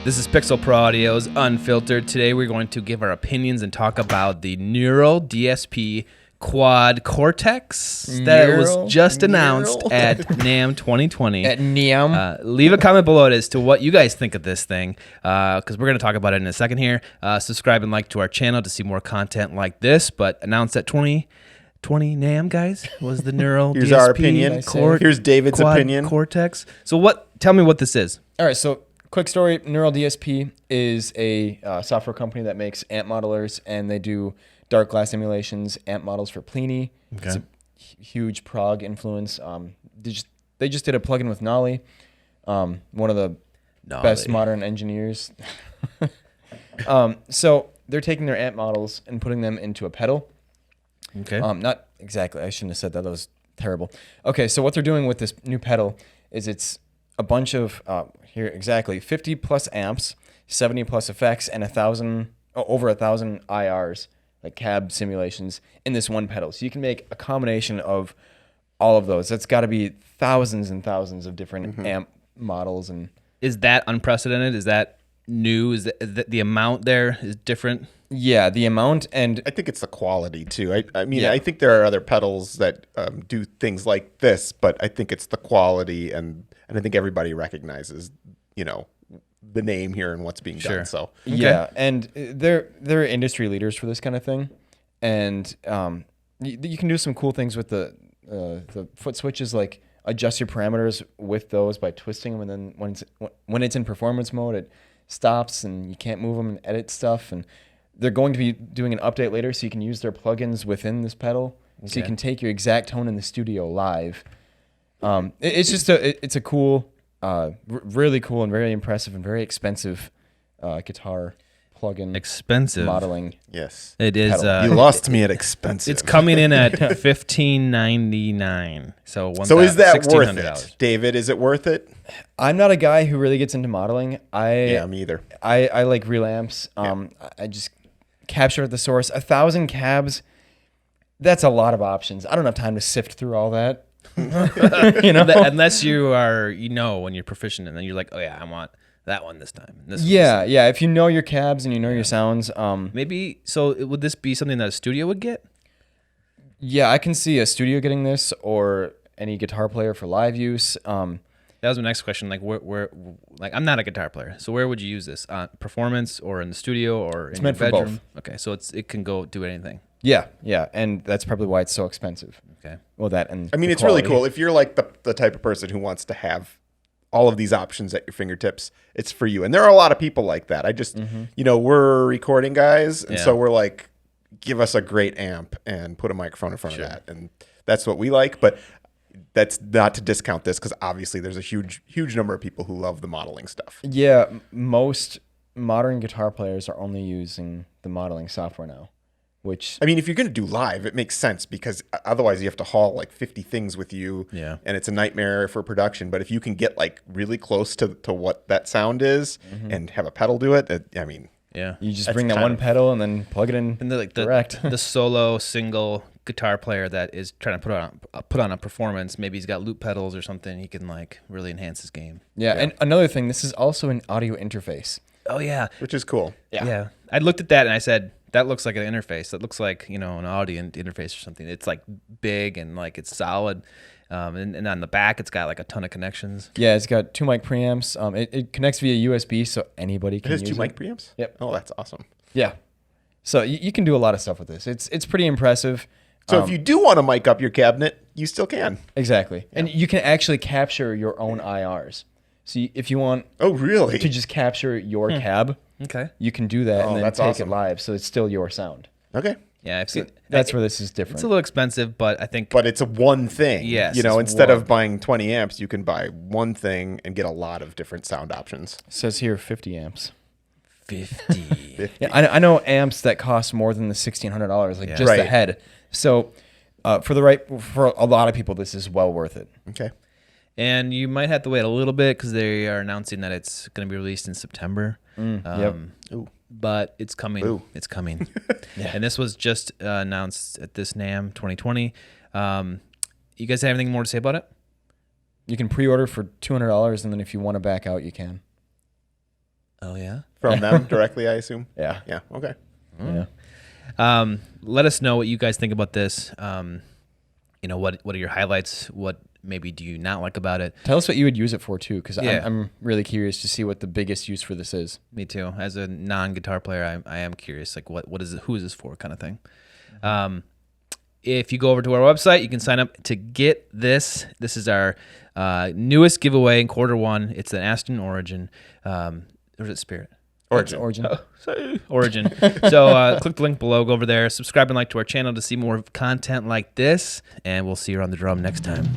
This is Pixel Pro Audio's Unfiltered. Today we're going to give our opinions and talk about the Neural DSP Quad Cortex that was just announced at NAMM 2020. At NAMM. Leave a comment below as to what you guys think of this thing, because we're going to talk about it in a second here. Subscribe and like to our channel to see more content like this, but announced at 2020 NAMM, guys, was the Neural Here's DSP our opinion. Here's David's Quad opinion. Cortex. So tell me what this is. All right, so quick story. Neural DSP is a software company that makes amp modelers, and they do dark glass simulations, amp models for Plini. Okay. It's a huge prog influence. They just did a plugin with Nolly, one of the best modern engineers. So they're taking their amp models and putting them into a pedal. Okay. Not exactly. I shouldn't have said that. That was terrible. Okay, so what they're doing with this new pedal is it's a bunch of 50 plus amps, 70 plus effects, and over 1,000 IRs, like cab simulations, in this one pedal. So you can make a combination of all of those. That's got to be thousands and thousands of different amp models. And is that unprecedented? Is that new? Is that the amount there is different? Yeah, the amount, and I think it's the quality too. I mean, I think there are other pedals that do things like this, but I think it's the quality, and I think everybody recognizes, the name here and what's being done. So yeah, and they're industry leaders for this kind of thing, and you can do some cool things with the foot switches, like adjust your parameters with those by twisting them, and then when it's in performance mode, it stops and you can't move them and edit stuff. And they're going to be doing an update later, so you can use their plugins within this pedal, so you can take your exact tone in the studio live. It's just it's a cool, really cool and very impressive and very expensive guitar plugin. Expensive modeling. yes, it is. You lost me at expensive. It's coming in at $1,599. So is that worth $1,600. it, David? Is it worth it? I'm not a guy who really gets into modeling. Yeah, me either. I like real amps. I just capture at the source. 1,000 cabs. That's a lot of options. I don't have time to sift through all that. Unless you are, when you're proficient, and then you're like, oh yeah, I want that one this time. Yeah. If you know your cabs and you know your sounds, maybe. So would this be something that a studio would get? Yeah, I can see a studio getting this, or any guitar player for live use. That was my next question. Like, where I'm not a guitar player, so where would you use this? Performance, or in the studio, or in your bedroom? Okay, so it can go do anything. Yeah, and that's probably why it's so expensive. Okay. Well, that and I mean, it's really cool if you're like the type of person who wants to have all of these options at your fingertips. It's for you, and there are a lot of people like that. I just, we're recording guys, and so we're like, give us a great amp and put a microphone in front of that, and that's what we like. But that's not to discount this, because obviously there's a huge number of people who love the modeling stuff. Yeah, most modern guitar players are only using the modeling software now, which... I mean, if you're going to do live, it makes sense, because otherwise you have to haul like 50 things with you, and it's a nightmare for production. But if you can get like really close to what that sound is and have a pedal do it, you just bring that one pedal and then plug it in, and like direct. The solo single guitar player that is trying to put on a performance, maybe he's got loop pedals or something, he can like really enhance his game. Yeah, and another thing, this is also an audio interface. Oh yeah, which is cool. Yeah. I looked at that and I said, that looks like an interface. That looks like, an audio interface or something. It's like big and like it's solid. And on the back, it's got like a ton of connections. Yeah, it's got 2 mic preamps. It connects via USB, so anybody can use it. It has 2 mic preamps? Yep. Oh, that's awesome. Yeah. So you can do a lot of stuff with this. It's pretty impressive. So if you do want to mic up your cabinet, you still can. Exactly. Yeah. And you can actually capture your own IRs. So if you want to just capture your cab, you can do that and then take it live, so it's still your sound. Okay. Yeah, I've seen. That's where this is different. It's a little expensive, but I think. But it's a one thing. Yes. Instead of buying 20 amps, you can buy one thing and get a lot of different sound options. It says here 50 amps. 50. Yeah, I know amps that cost more than the $1,600, like just the head. So for a lot of people, this is well worth it. Okay. And you might have to wait a little bit, because they are announcing that it's going to be released in September. But it's coming. Ooh. It's coming. And this was just announced at this NAMM 2020. You guys have anything more to say about it? You can pre-order for $200, and then if you want to back out, you can. Oh yeah. From them directly, I assume. Yeah. Yeah. Okay. Yeah. Let us know what you guys think about this. What are your highlights? What maybe do you not like about it? Tell us what you would use it for too, because Yeah. I'm really curious to see what the biggest use for this is. Me too. As a non-guitar player, I am curious, like what is it, who is this for, kind of thing. If you go over to our website, you can sign up to get this. This is our newest giveaway in Q1. It's an Aston Origin. Or is it Spirit? Origin. Origin. So click the link below, go over there, subscribe and like to our channel to see more content like this, and we'll see you on the drum next time.